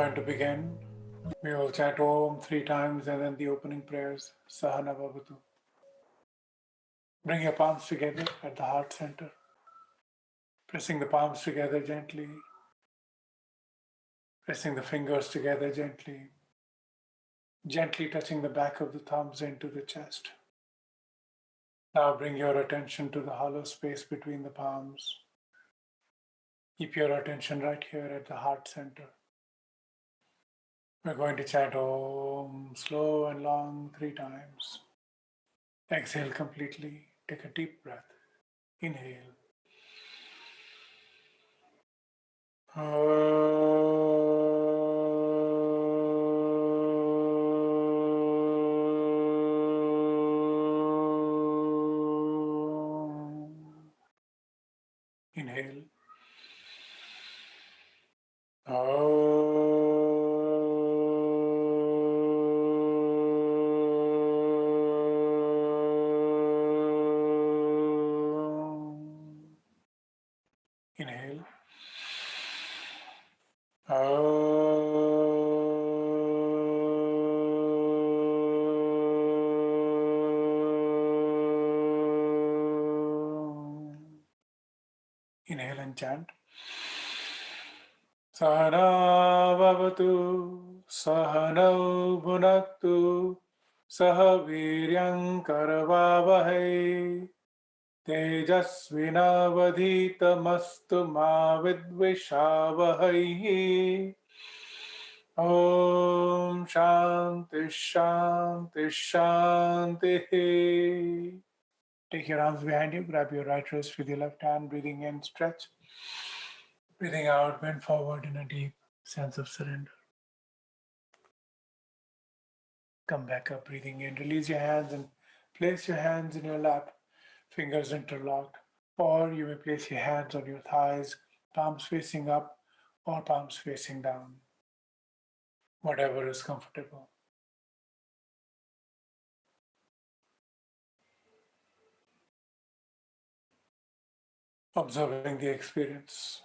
going to begin. We will chant Om 3 times and then the opening prayers, Sahana Bhavatu. Bring your palms together at the heart center, pressing the palms together gently, pressing the fingers together gently, gently touching the back of the thumbs into the chest. Now bring your attention to the hollow space between the palms. Keep your attention right here at the heart center. We're going to chant Om slow and long 3 times. Exhale completely. Take a deep breath. Inhale. Inhale. Inhale. Inhale and chant. Sahana Bhavatu, Sahanau Bhunaktu, Saha Viryam Karavavahai, Tejasvinavadhitamastu ma vidvishavahai. Om Shanti Shanti Shanti. Take your arms behind you, grab your right wrist with your left hand, breathing in, stretch. Breathing out, bend forward in a deep sense of surrender. Come back up, breathing in. Release your hands and place your hands in your lap, fingers interlocked. Or you may place your hands on your thighs, palms facing up or palms facing down. Whatever is comfortable. Observing the experience.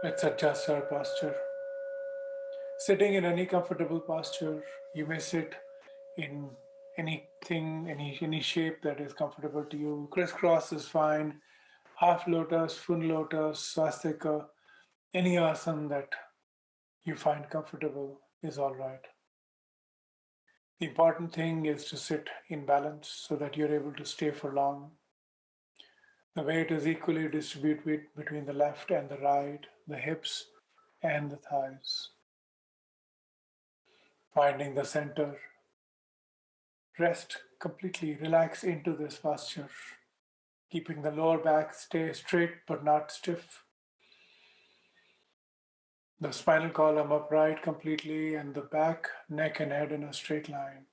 Let's adjust our posture. Sitting in any comfortable posture, you may sit in anything, any shape that is comfortable to you. Crisscross is fine. Half lotus, full lotus, swastika, any asana that you find comfortable is all right. The important thing is to sit in balance so that you're able to stay for long. The weight is equally distributed between the left and the right, the hips and the thighs. Finding the center. Rest completely, relax into this posture, keeping the lower back stay straight but not stiff. The spinal column upright completely and the back, neck and head in a straight line.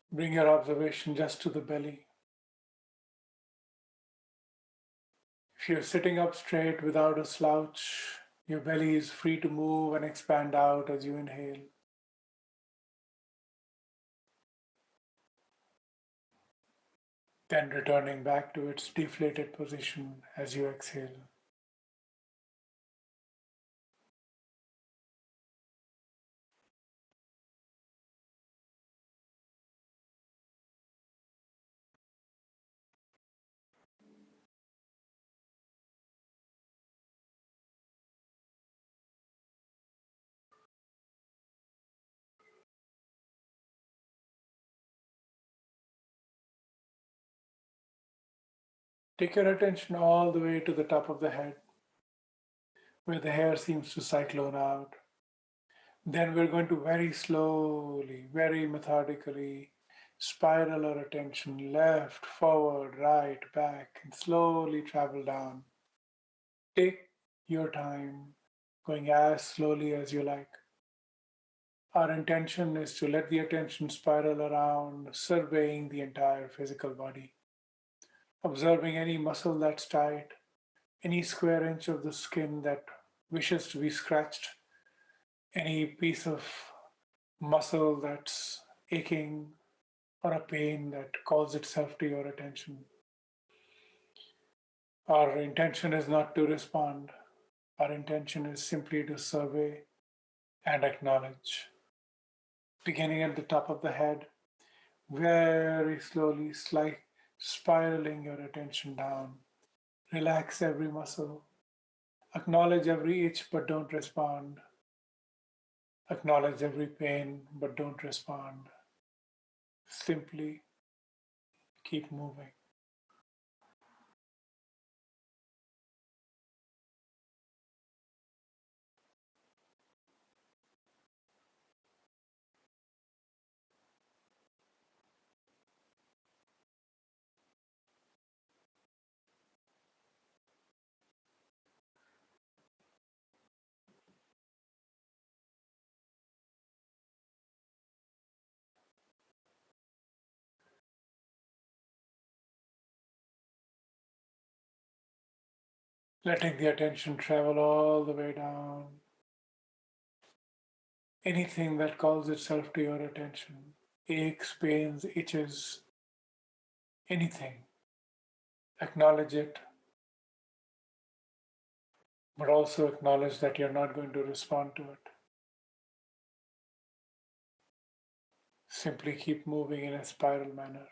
Bring your observation just to the belly. If you're sitting up straight without a slouch, your belly is free to move and expand out as you inhale. Then returning back to its deflated position as you exhale. Take your attention all the way to the top of the head, where the hair seems to cyclone out. Then we're going to very slowly, very methodically spiral our attention left, forward, right, back, and slowly travel down. Take your time, going as slowly as you like. Our intention is to let the attention spiral around, surveying the entire physical body, observing any muscle that's tight, any square inch of the skin that wishes to be scratched, any piece of muscle that's aching, or a pain that calls itself to your attention. Our intention is not to respond, our intention is simply to survey and acknowledge. Beginning at the top of the head, very slowly, spiraling your attention down. Relax every muscle. Acknowledge every itch but don't respond. Acknowledge every pain but don't respond. Simply keep moving. Letting the attention travel all the way down. Anything that calls itself to your attention, aches, pains, itches, anything, acknowledge it, but also acknowledge that you're not going to respond to it. Simply keep moving in a spiral manner.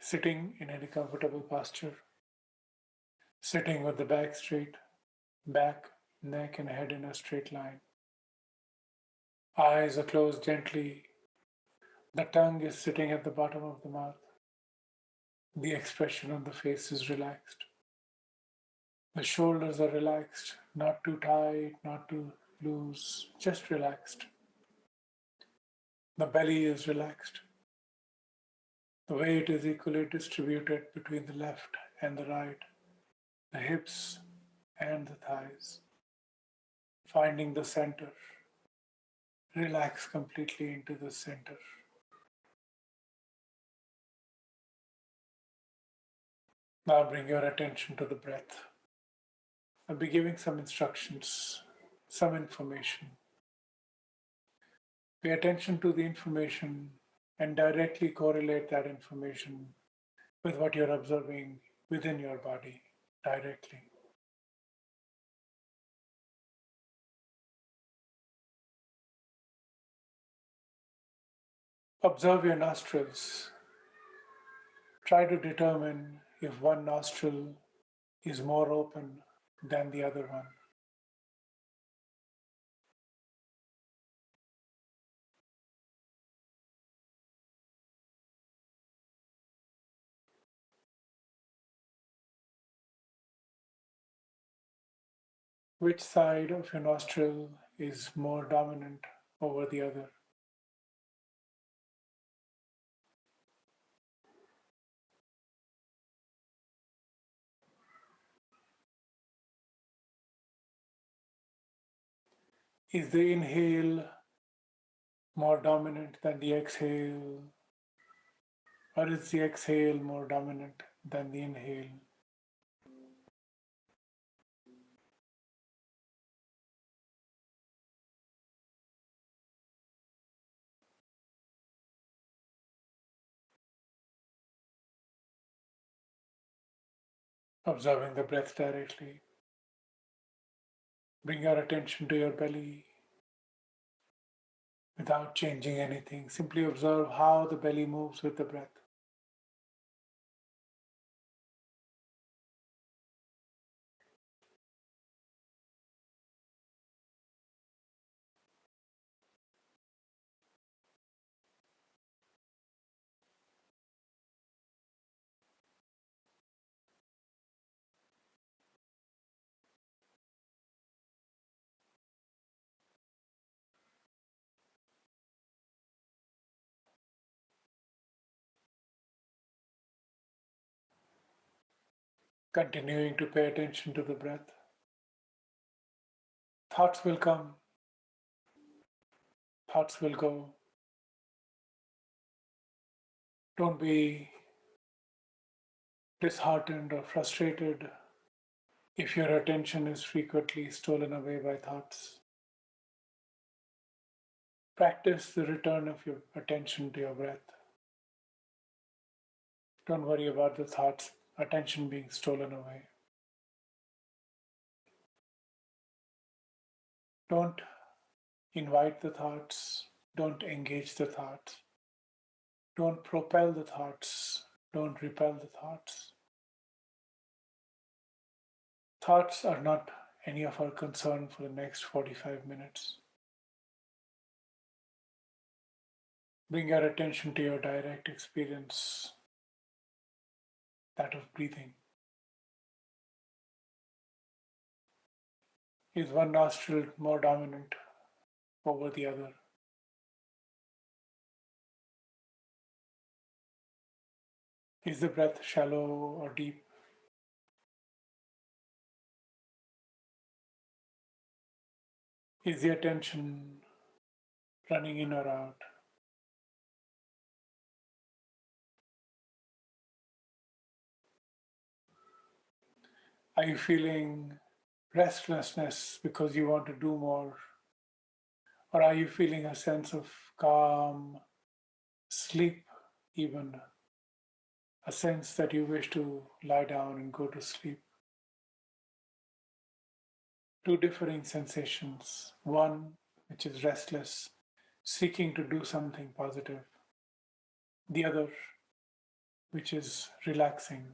Sitting in any comfortable posture, sitting with the back straight, back, neck, and head in a straight line. Eyes are closed gently. The tongue is sitting at the bottom of the mouth. The expression on the face is relaxed. The shoulders are relaxed, not too tight, not too loose, just relaxed. The belly is relaxed. The weight is equally distributed between the left and the right, the hips and the thighs. Finding the center. Relax completely into the center. Now bring your attention to the breath. I'll be giving some instructions, some information. Pay attention to the information and directly correlate that information with what you're observing within your body directly. Observe your nostrils. Try to determine if one nostril is more open than the other one. Which side of your nostril is more dominant over the other? Is the inhale more dominant than the exhale? Or is the exhale more dominant than the inhale? Observing the breath directly. Bring your attention to your belly. without changing anything. Simply observe how the belly moves with the breath. Continuing to pay attention to the breath. Thoughts will come, thoughts will go. Don't be disheartened or frustrated if your attention is frequently stolen away by thoughts. Practice the return of your attention to your breath. Don't worry about the thoughts, attention being stolen away. Don't invite the thoughts. Don't engage the thoughts. Don't propel the thoughts. Don't repel the thoughts. Thoughts are not any of our concern for the next 45 minutes. Bring your attention to your direct experience, that of breathing. Is one nostril more dominant over the other? Is the breath shallow or deep? Is the attention running in or out? Are you feeling restlessness because you want to do more? Or are you feeling a sense of calm, sleep, even a sense that you wish to lie down and go to sleep? Two differing sensations. One, which is restless, seeking to do something positive. The other, which is relaxing,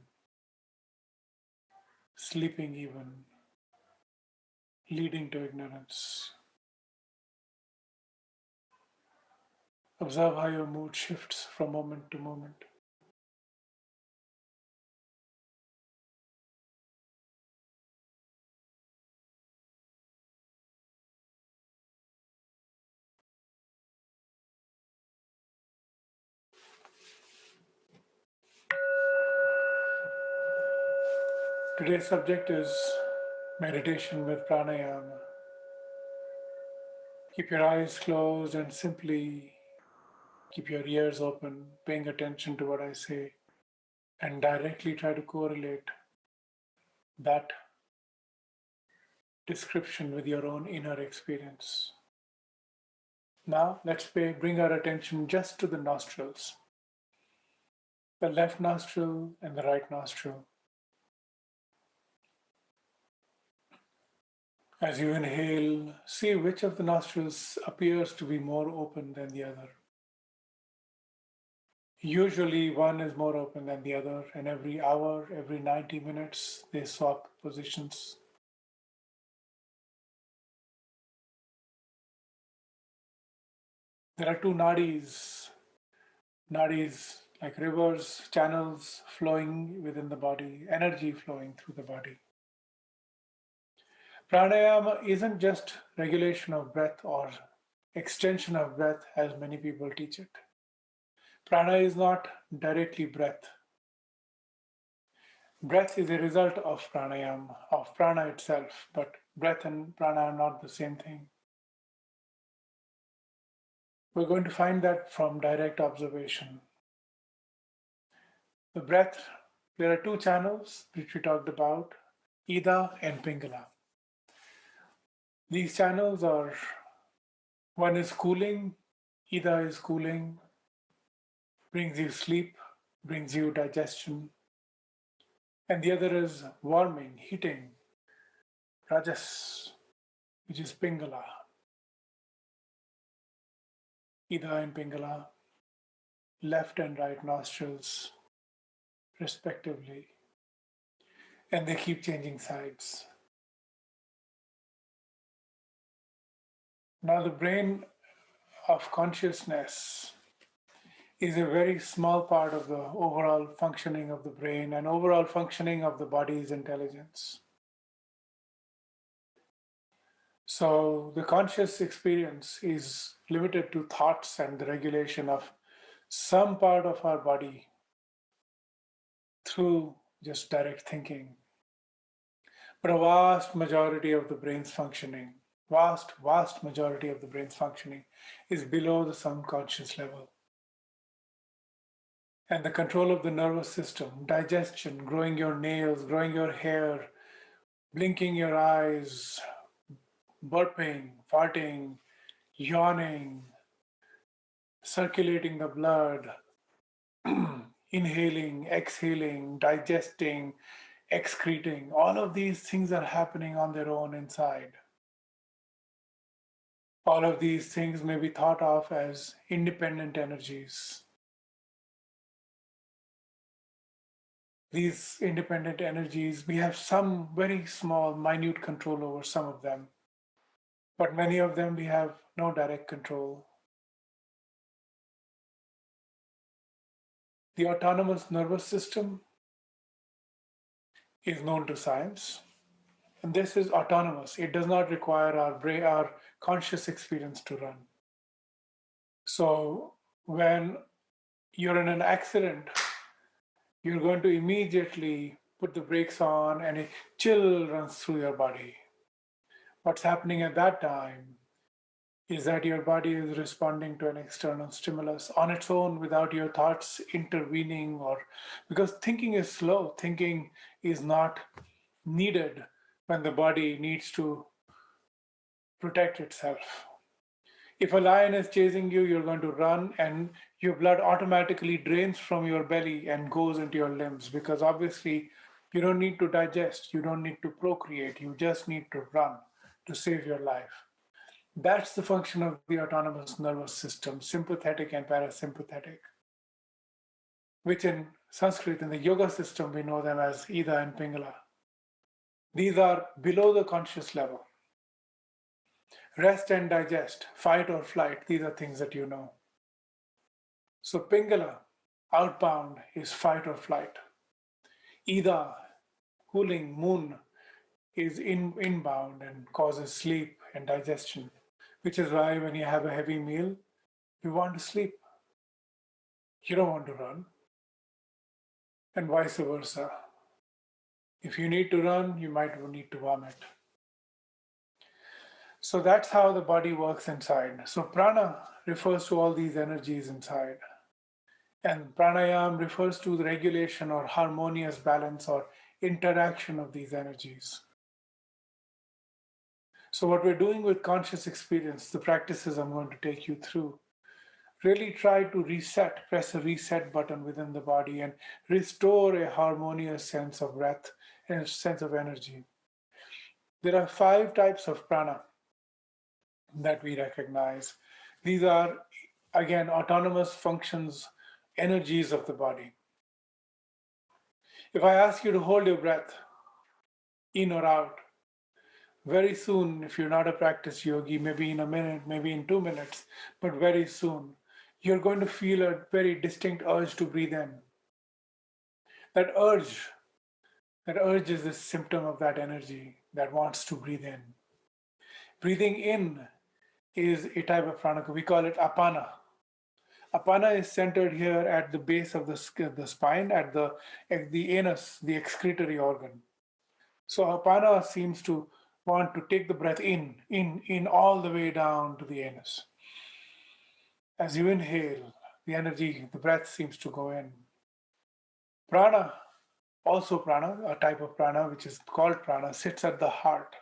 sleeping even, leading to ignorance. Observe how your mood shifts from moment to moment. Today's subject is meditation with pranayama. Keep your eyes closed and simply keep your ears open, paying attention to what I say, and directly try to correlate that description with your own inner experience. Now, bring our attention just to the nostrils, the left nostril and the right nostril. As you inhale, see which of the nostrils appears to be more open than the other. Usually, one is more open than the other, and every hour, every 90 minutes, they swap positions. There are two nadis like rivers, channels flowing within the body, energy flowing through the body. Pranayama isn't just regulation of breath or extension of breath as many people teach it. Prana is not directly breath. Breath is a result of pranayama, of prana itself, but breath and prana are not the same thing. We're going to find that from direct observation. The breath, there are two channels which we talked about, Ida and Pingala. These channels are, one is cooling, Ida is cooling, brings you sleep, brings you digestion, and the other is warming, heating, Rajas, which is Pingala. Ida and Pingala, left and right nostrils, respectively, and they keep changing sides. Now, the brain of consciousness is a very small part of the overall functioning of the brain and overall functioning of the body's intelligence. So, the conscious experience is limited to thoughts and the regulation of some part of our body through just direct thinking. But a vast majority of the brain's functioning, vast majority of the brain's functioning is below the subconscious level. And the control of the nervous system, digestion, growing your nails, growing your hair, blinking your eyes, burping, farting, yawning, circulating the blood, inhaling, exhaling, digesting, excreting, all of these things are happening on their own inside. All of these things may be thought of as independent energies. These independent energies, we have some very small, minute control over some of them, but many of them we have no direct control. The autonomous nervous system is known to science, and this is autonomous. It does not require our brain, our conscious experience to run. So when you're in an accident, you're going to immediately put the brakes on and a chill runs through your body. What's happening at that time is that your body is responding to an external stimulus on its own without your thoughts intervening, or because thinking is slow, thinking is not needed when the body needs to protect itself. If a lion is chasing you, you're going to run, and your blood automatically drains from your belly and goes into your limbs because obviously you don't need to digest, you don't need to procreate, you just need to run to save your life. That's the function of the autonomous nervous system, sympathetic and parasympathetic, which in Sanskrit, in the yoga system, we know them as Ida and Pingala. These are below the conscious level. Rest and digest, fight or flight, these are things that you know. So Pingala, outbound, is fight or flight. Ida, cooling, moon, is inbound and causes sleep and digestion, which is why when you have a heavy meal, you want to sleep. You don't want to run, and vice versa. If you need to run, you might need to vomit. So that's how the body works inside. So prana refers to all these energies inside. And pranayam refers to the regulation or harmonious balance or interaction of these energies. So, what we're doing with conscious experience, the practices I'm going to take you through, really try to reset, press a reset button within the body and restore a harmonious sense of breath and a sense of energy. There are 5 types of prana that we recognize. These are, again, autonomous functions, energies of the body. If I ask you to hold your breath in or out, very soon, if you're not a practice yogi, maybe in a minute, maybe in 2 minutes, but very soon, you're going to feel a very distinct urge to breathe in. That urge, that urge is the symptom of that energy that wants to breathe in. Breathing in is a type of prana. We call it apana. Apana is centered here at the base of the spine, at the anus, the excretory organ. So apana seems to want to take the breath in all the way down to the anus. As you inhale, the energy, the breath seems to go in. Prana, also prana, a type of prana which is called prana, sits at the heart.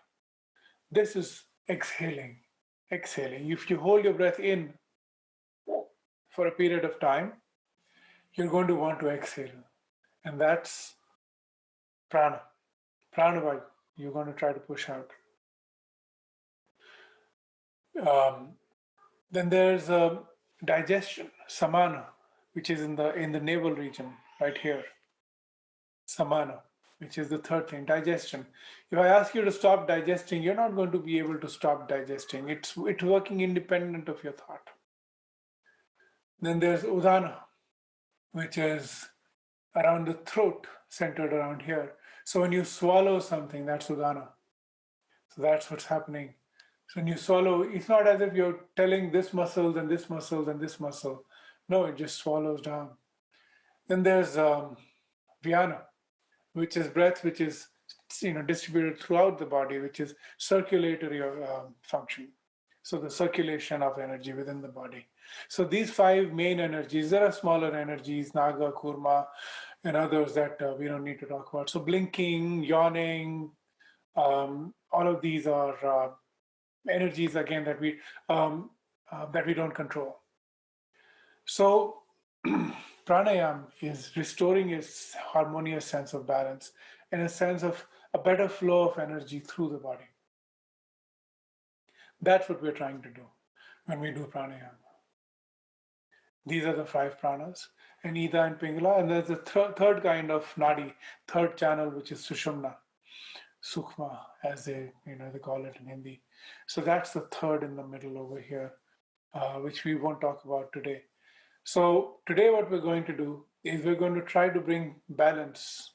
This is exhaling. Exhaling. If you hold your breath in for a period of time, you're going to want to exhale. And that's prana. Pranavayu. You're going to try to push out. Um, then there's digestion, samana, which is in the navel region, right here, samana, which is the third thing, digestion. If I ask you to stop digesting, you're not going to be able to stop digesting. It's working independent of your thought. Then there's udana, which is around the throat, centered around here. So when you swallow something, that's udana. So that's what's happening. So when you swallow, it's not as if you're telling this muscle, then this muscle, then this muscle. No, it just swallows down. Then there's Vyana, which is breath, which is distributed throughout the body, which is circulatory function. So the circulation of energy within the body. So these five main energies, there are smaller energies, Naga, Kurma, and others that we don't need to talk about. So blinking, yawning, all of these are energies again that we don't control. So pranayam is restoring a harmonious sense of balance and a sense of a better flow of energy through the body. That's what we're trying to do when we do pranayam. These are the five pranas, and Ida and Pingala, and there's the third kind of nadi, third channel, which is Sushumna, Sukma, as they call it in Hindi. So that's the third in the middle over here, which we won't talk about today. So today what we're going to do is we're going to try to bring balance.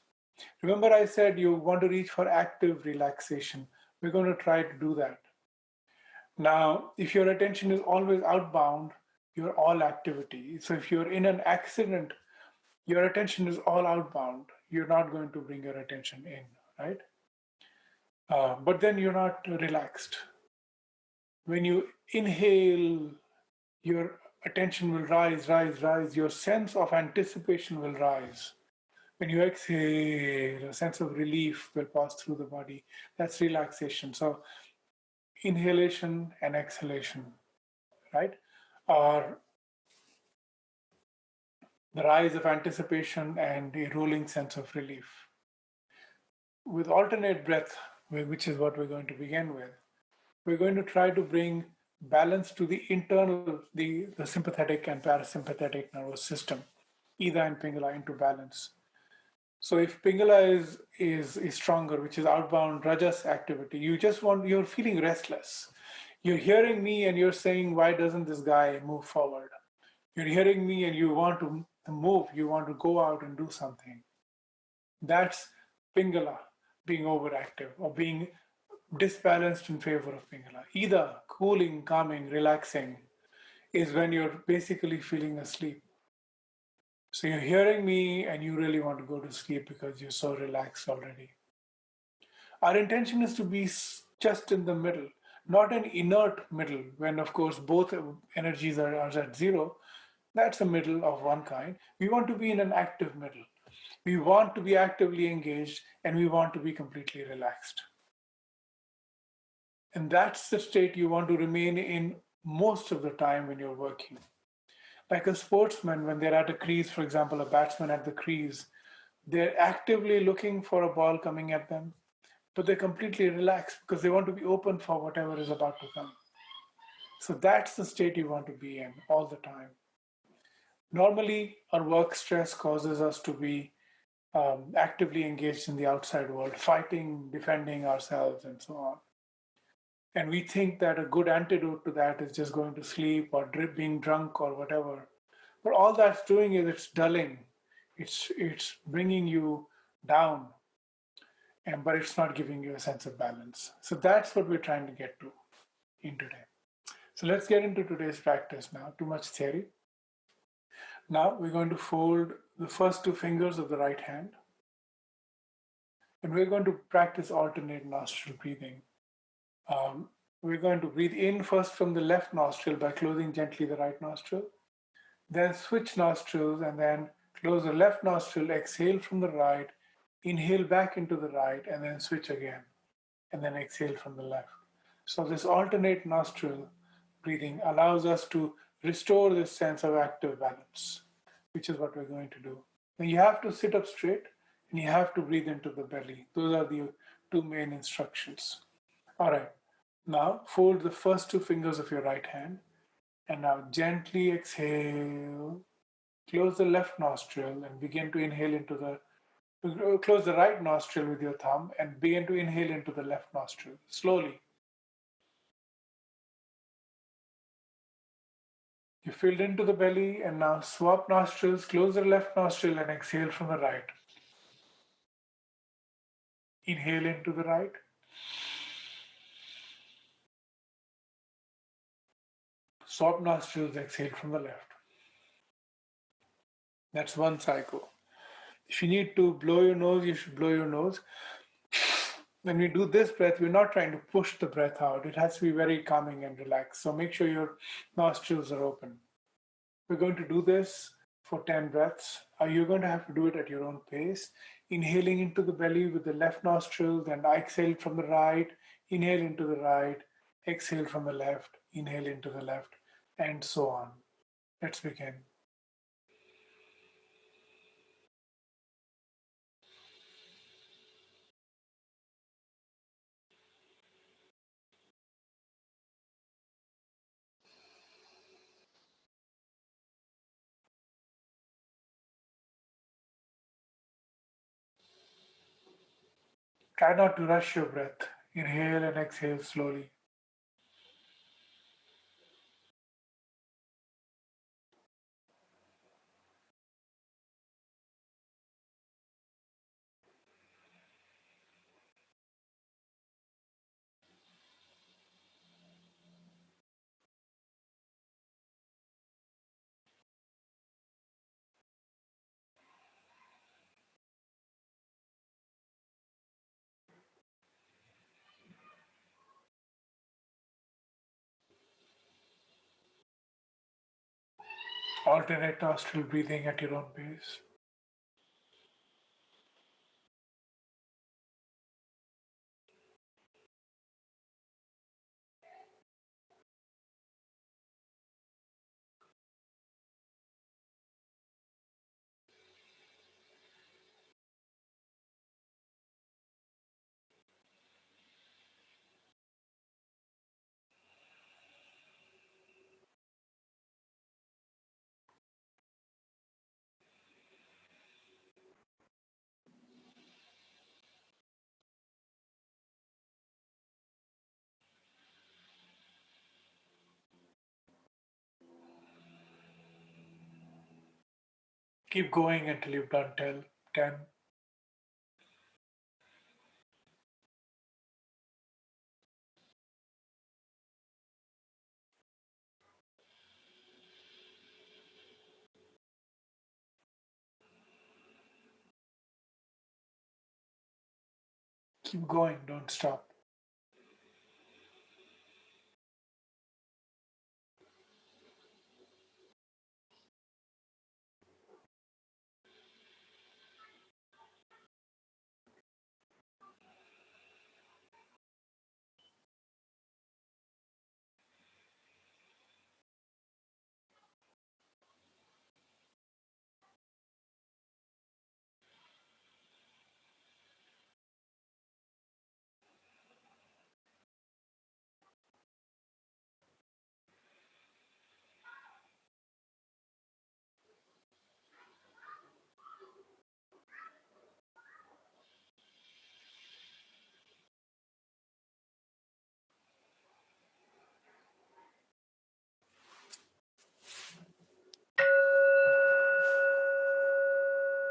Remember I said you want to reach for active relaxation. We're going to try to do that. Now, if your attention is always outbound, you're all activity. So if you're in an accident, your attention is all outbound. You're not going to bring your attention in, right? But then you're not relaxed. When you inhale, your attention will rise, rise, rise. Your sense of anticipation will rise. When you exhale, a sense of relief will pass through the body. That's relaxation. So inhalation and exhalation, right, are the rise of anticipation and a rolling sense of relief. With alternate breath, which is what we're going to begin with, we're going to try to bring balance to the internal, the sympathetic and parasympathetic nervous system, Ida and Pingala, into balance. So if Pingala is stronger, which is outbound rajas activity, you're feeling restless. You're hearing me and you're saying, why doesn't this guy move forward? You're hearing me and you want to move, you want to go out and do something. That's Pingala being overactive or being disbalanced in favor of Pingala. Either cooling, calming, relaxing is when you're basically feeling asleep. So you're hearing me and you really want to go to sleep because you're so relaxed already. Our intention is to be just in the middle, not an inert middle, when of course both energies are at zero. That's a middle of one kind. We want to be in an active middle. We want to be actively engaged and we want to be completely relaxed. And that's the state you want to remain in most of the time when you're working. Like a sportsman, when they're at a crease, for example, a batsman at the crease, they're actively looking for a ball coming at them, but they're completely relaxed because they want to be open for whatever is about to come. So that's the state you want to be in all the time. Normally, our work stress causes us to be actively engaged in the outside world, fighting, defending ourselves, and so on. And we think that a good antidote to that is just going to sleep or being drunk or whatever. But all that's doing is it's dulling, it's bringing you down, but it's not giving you a sense of balance. So that's what we're trying to get to in today. So let's get into today's practice now. Too much theory. Now we're going to fold the first two fingers of the right hand, and we're going to practice alternate nostril breathing. We're going to breathe in first from the left nostril by closing gently the right nostril, then switch nostrils and then close the left nostril, exhale from the right, inhale back into the right, and then switch again, and then exhale from the left. So this alternate nostril breathing allows us to restore this sense of active balance, which is what we're going to do. Now you have to sit up straight and you have to breathe into the belly. Those are the two main instructions. All right. Now fold the first two fingers of your right hand And now gently exhale. Close the left nostril and begin to inhale into the close the right nostril with your thumb and begin to inhale into the left nostril slowly. You filled into the belly and now swap nostrils, close the left nostril and exhale from the right. Inhale into the right, swap nostrils, exhale from the left. That's one cycle. If you need to blow your nose, you should blow your nose. When we do this breath, we're not trying to push the breath out. It has to be very calming and relaxed. So make sure your nostrils are open. We're going to do this for 10 breaths. You're going to have to do it at your own pace. Inhaling into the belly with the left nostril, then exhale from the right, inhale into the right, exhale from the left, inhale into the left, and so on. Let's begin. Try not to rush your breath. Inhale and exhale slowly. Alternate nostril breathing at your own pace. Keep going until you've done 10. Keep going, don't stop.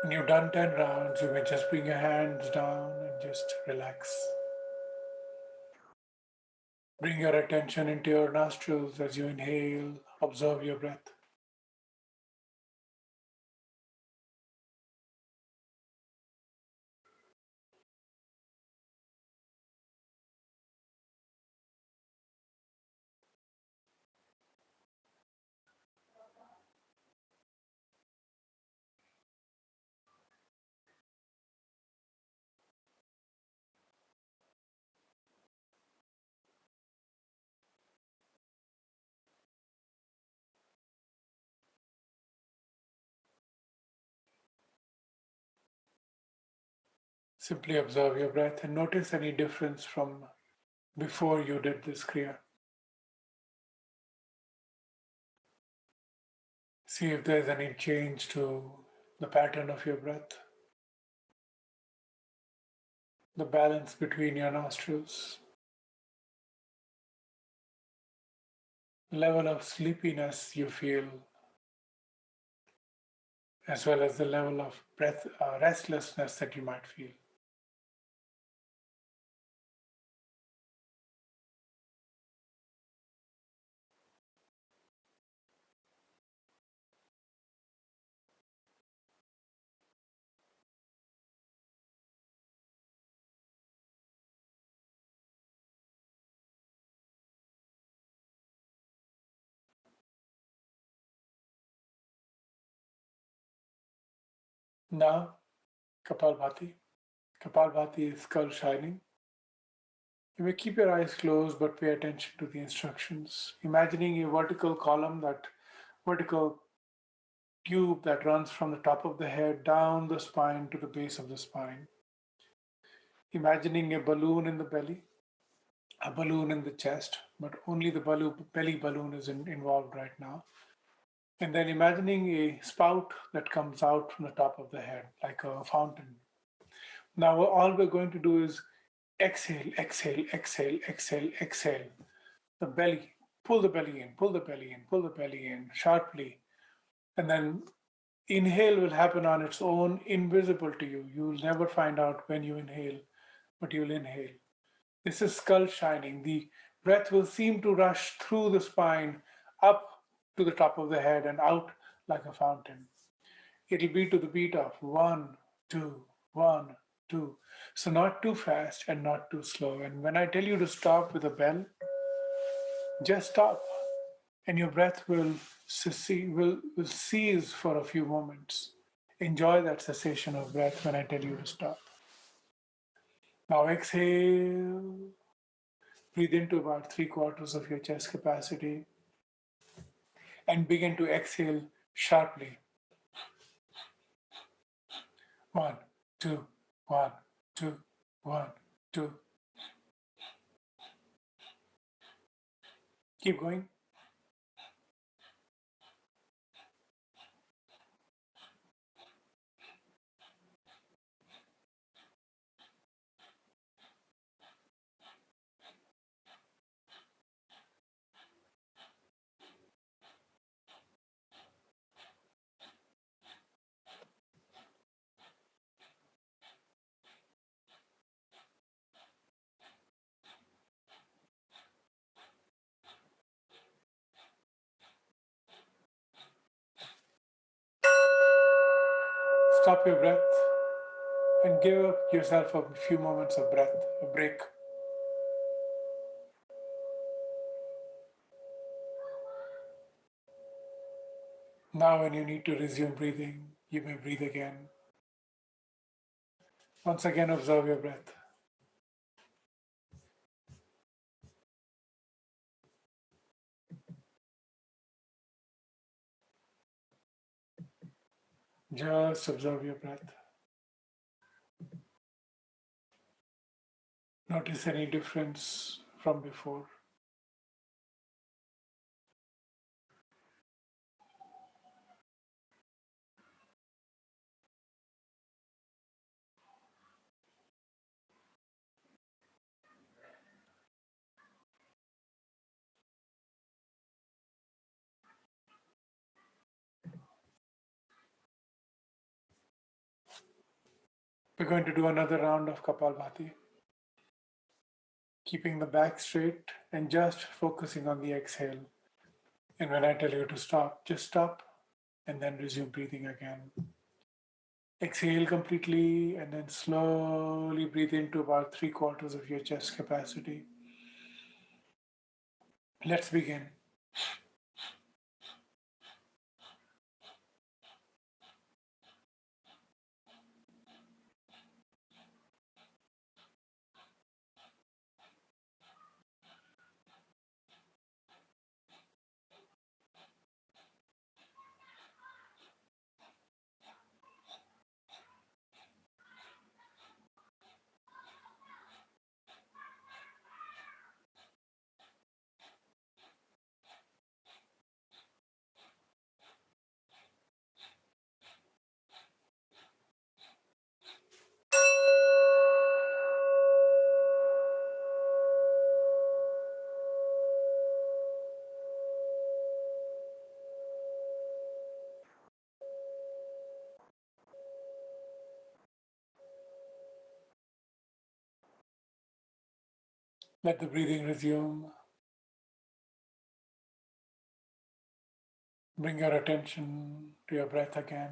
When you've done 10 rounds, you may just bring your hands down and just relax. Bring your attention into your nostrils as you inhale. Observe your breath. Simply observe your breath and notice any difference from before you did this kriya. See if there's any change to the pattern of your breath, the balance between your nostrils, the level of sleepiness you feel, as well as the level of restlessness that you might feel. Now, Kapalbhati. Kapalbhati is skull shining. You may keep your eyes closed but pay attention to the instructions. Imagining a vertical column, that vertical tube that runs from the top of the head down the spine to the base of the spine. Imagining a balloon in the belly, a balloon in the chest, but only the belly balloon is involved right now. And then imagining a spout that comes out from the top of the head, like a fountain. Now, all we're going to do is exhale, exhale, exhale, exhale, exhale. The belly, pull the belly in, pull the belly in, pull the belly in sharply. And then inhale will happen on its own, invisible to you. You will never find out when you inhale, but you'll inhale. This is skull shining. The breath will seem to rush through the spine, up to the top of the head, and out like a fountain. It'll be to the beat of one, two, one, two. So not too fast and not too slow. And when I tell you to stop with a bell, just stop, and your breath will cease for a few moments. Enjoy that cessation of breath when I tell you to stop. Now exhale. Breathe into about three-quarters of your chest capacity and begin to exhale sharply. One, two, one, two, one, two. Keep going. Stop your breath and give yourself a few moments of breath, a break. Now, when you need to resume breathing, you may breathe again. Once again, observe your breath. Just observe your breath. Notice any difference from before. We're going to do another round of Kapalbhati, keeping the back straight and just focusing on the exhale. And when I tell you to stop, just stop and then resume breathing again. Exhale completely and then slowly breathe into about three-quarters of your chest capacity. Let's begin. Let the breathing resume. Bring your attention to your breath again.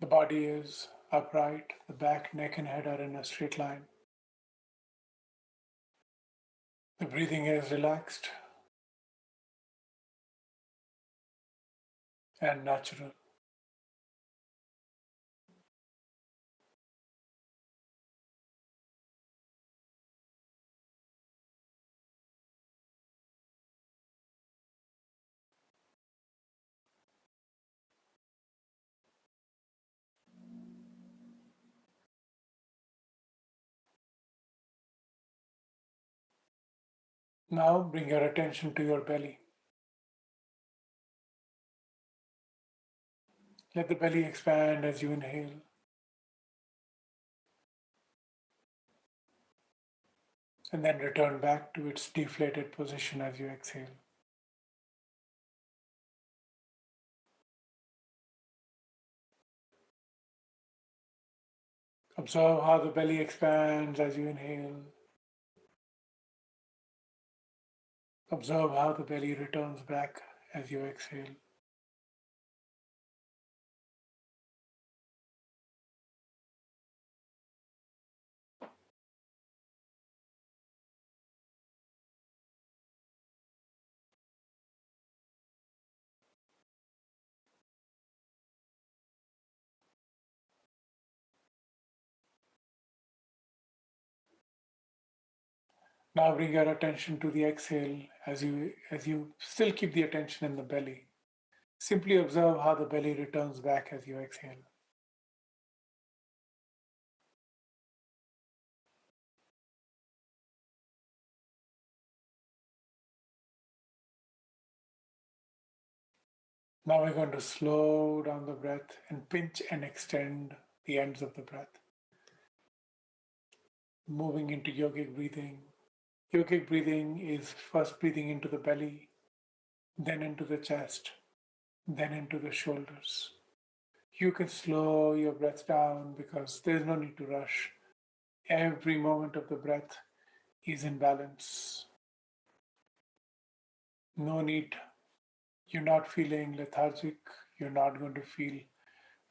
The body is upright, the back, neck, and head are in a straight line. The breathing is relaxed and natural. Now bring your attention to your belly. Let the belly expand as you inhale. And then return back to its deflated position as you exhale. Observe how the belly expands as you inhale. Observe how the belly returns back as you exhale. Now bring your attention to the exhale as you still keep the attention in the belly. Simply observe how the belly returns back as you exhale. Now we're going to slow down the breath and pinch and extend the ends of the breath. Moving into yogic breathing. Yogic breathing is first breathing into the belly, then into the chest, then into the shoulders. You can slow your breath down because there's no need to rush. Every moment of the breath is in balance. No need. You're not feeling lethargic. You're not going to feel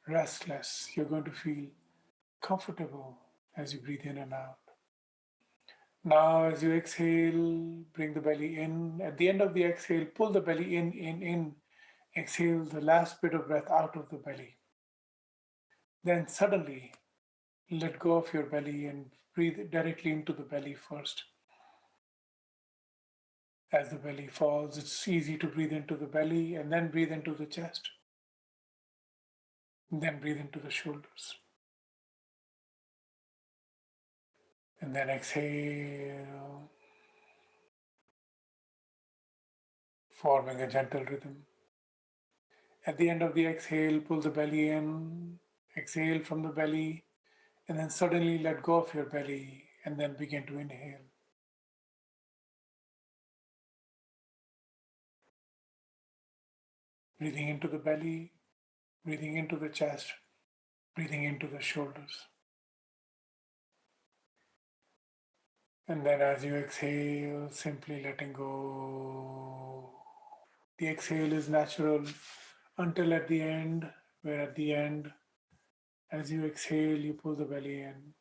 restless. You're going to feel comfortable as you breathe in and out. Now, as you exhale, bring the belly in. At the end of the exhale, pull the belly in. Exhale the last bit of breath out of the belly. Then suddenly let go of your belly and breathe directly into the belly first. As the belly falls, it's easy to breathe into the belly and then breathe into the chest. And then breathe into the shoulders. And then exhale, forming a gentle rhythm. At the end of the exhale, pull the belly in, exhale from the belly, and then suddenly let go of your belly and then begin to inhale. Breathing into the belly, breathing into the chest, breathing into the shoulders. And then as you exhale, simply letting go. The exhale is natural until at the end, where at the end, as you exhale, you pull the belly in.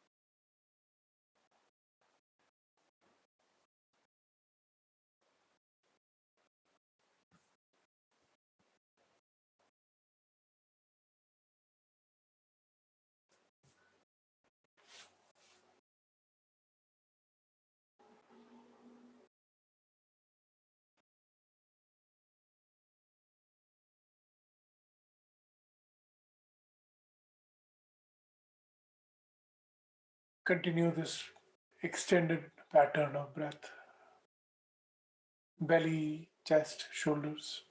Continue this extended pattern of breath. Belly, chest, shoulders.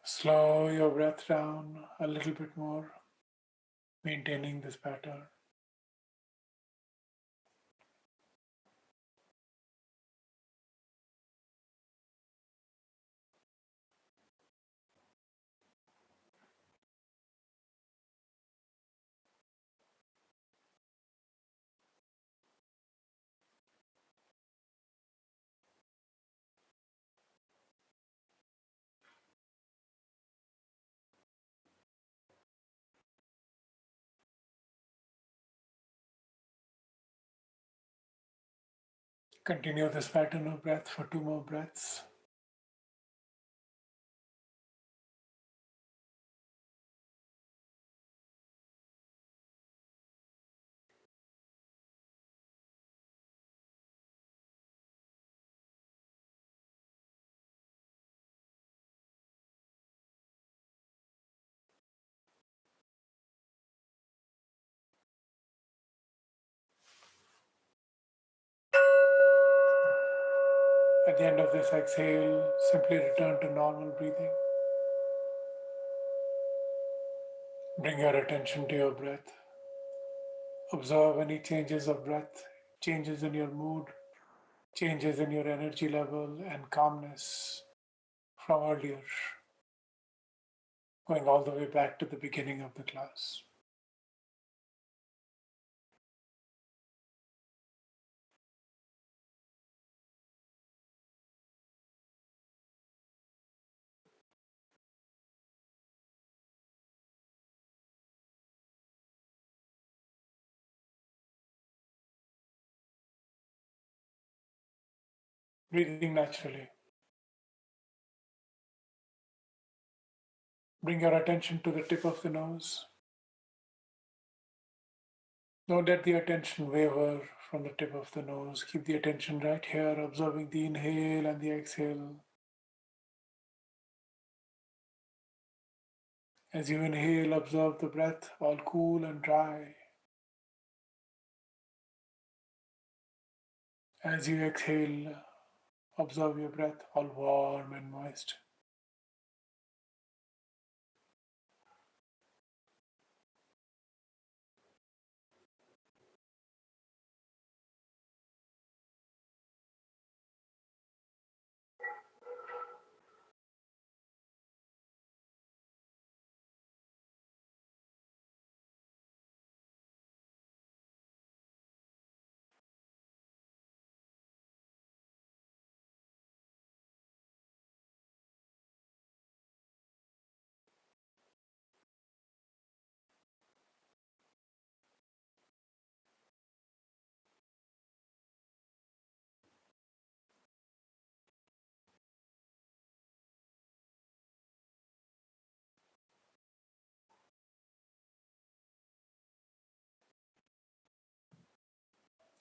Slow your breath down a little bit more, maintaining this pattern. Continue this pattern of breath for two more breaths. At the end of this exhale, simply return to normal breathing. Bring your attention to your breath. Observe any changes of breath, changes in your mood, changes in your energy level and calmness from earlier, going all the way back to the beginning of the class. Breathing naturally. Bring your attention to the tip of the nose. Don't let the attention waver from the tip of the nose. Keep the attention right here, observing the inhale and the exhale. As you inhale, observe the breath all cool and dry. As you exhale, observe your breath all warm and moist.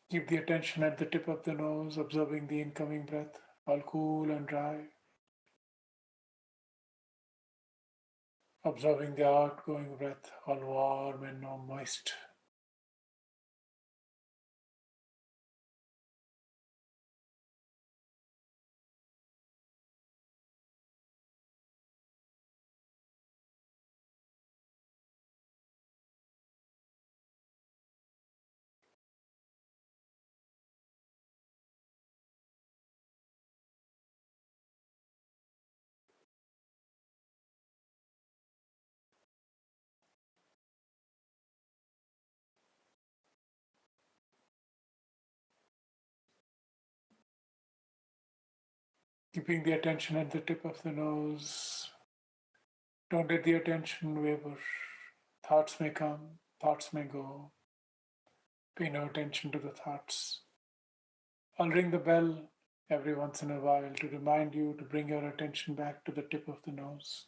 Keep the attention at the tip of the nose, observing the incoming breath, all cool and dry. Observing the outgoing breath, all warm and moist. Keeping the attention at the tip of the nose. Don't let the attention waver. Thoughts may come, thoughts may go. Pay no attention to the thoughts. I'll ring the bell every once in a while to remind you to bring your attention back to the tip of the nose.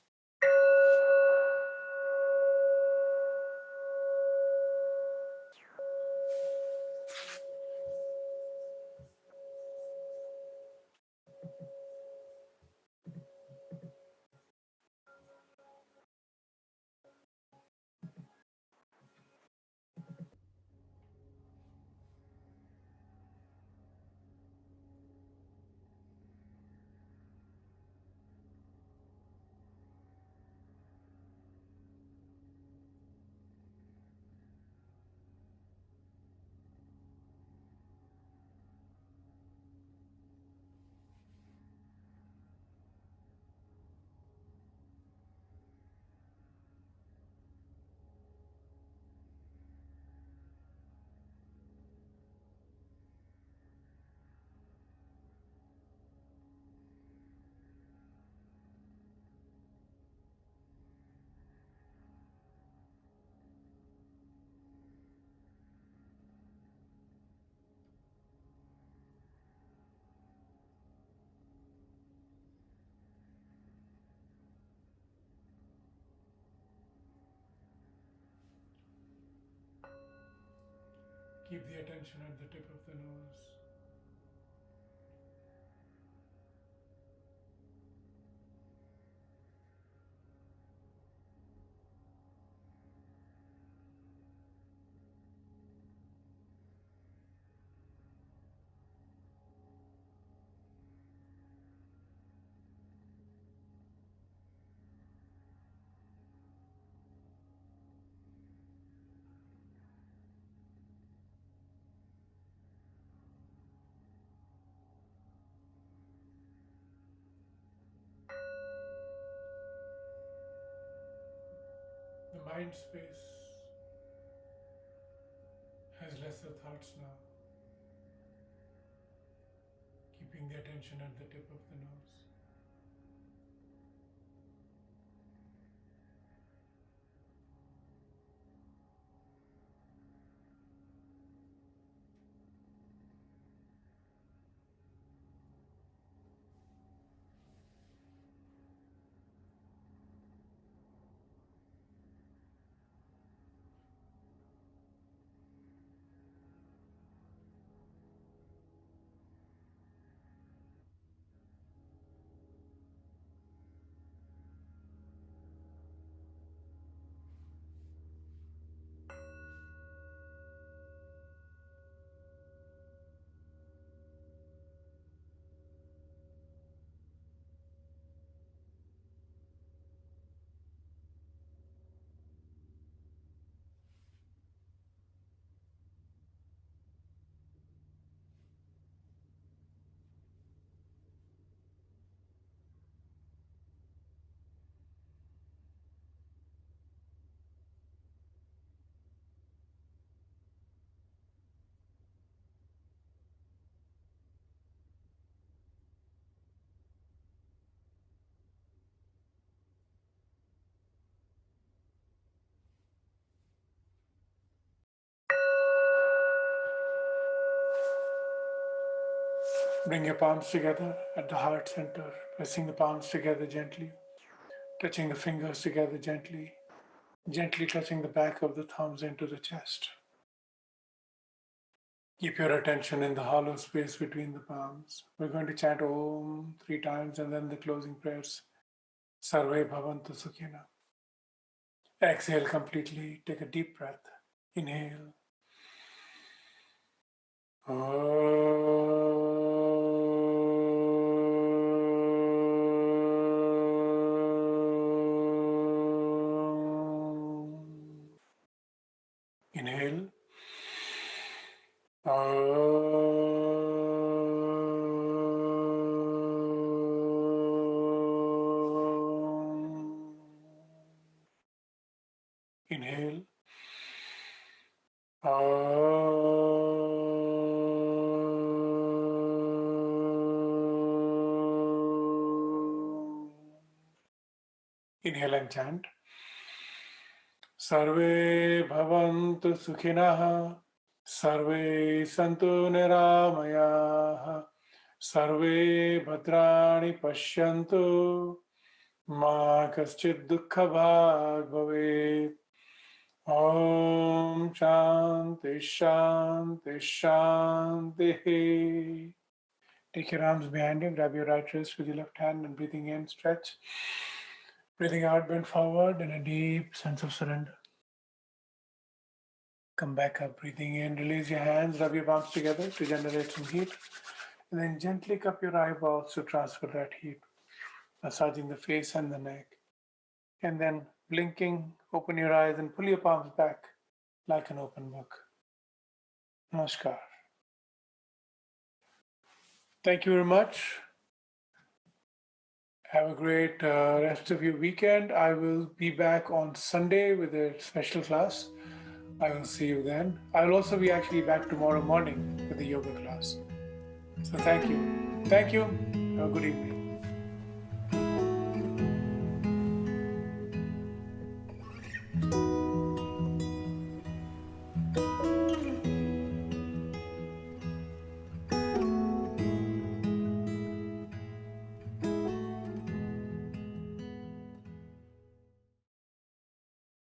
Keep the attention at the tip of the nose. The mind space has lesser thoughts now, keeping the attention at the tip of the nose. Bring your palms together at the heart center, pressing the palms together gently, touching the fingers together gently, gently touching the back of the thumbs into the chest. Keep your attention in the hollow space between the palms. We're going to chant Om 3 times and then the closing prayers. Sarve Bhavantu Sukhina. Exhale completely. Take a deep breath. Inhale. Inhale. Inhale. Inhale and chant. Sarve bhavantu sukhinah, sarve santu niramayah, sarve bhadrani pashyantu, ma kaschid dukkha bhag bhavet. Om Shanti Shanti Shanti. Take your arms behind you, grab your right wrist with your left hand and breathing in, stretch. Breathing out, bend forward in a deep sense of surrender. Come back up, breathing in, release your hands, rub your palms together to generate some heat. And then gently cup your eyeballs to transfer that heat, massaging the face and the neck. And then blinking, open your eyes and pull your palms back like an open book. Namaskar. Thank you very much. Have a great rest of your weekend. I will be back on Sunday with a special class. I will see you then. I will also be actually back tomorrow morning with the yoga class. So thank you. Thank you. Have a good evening.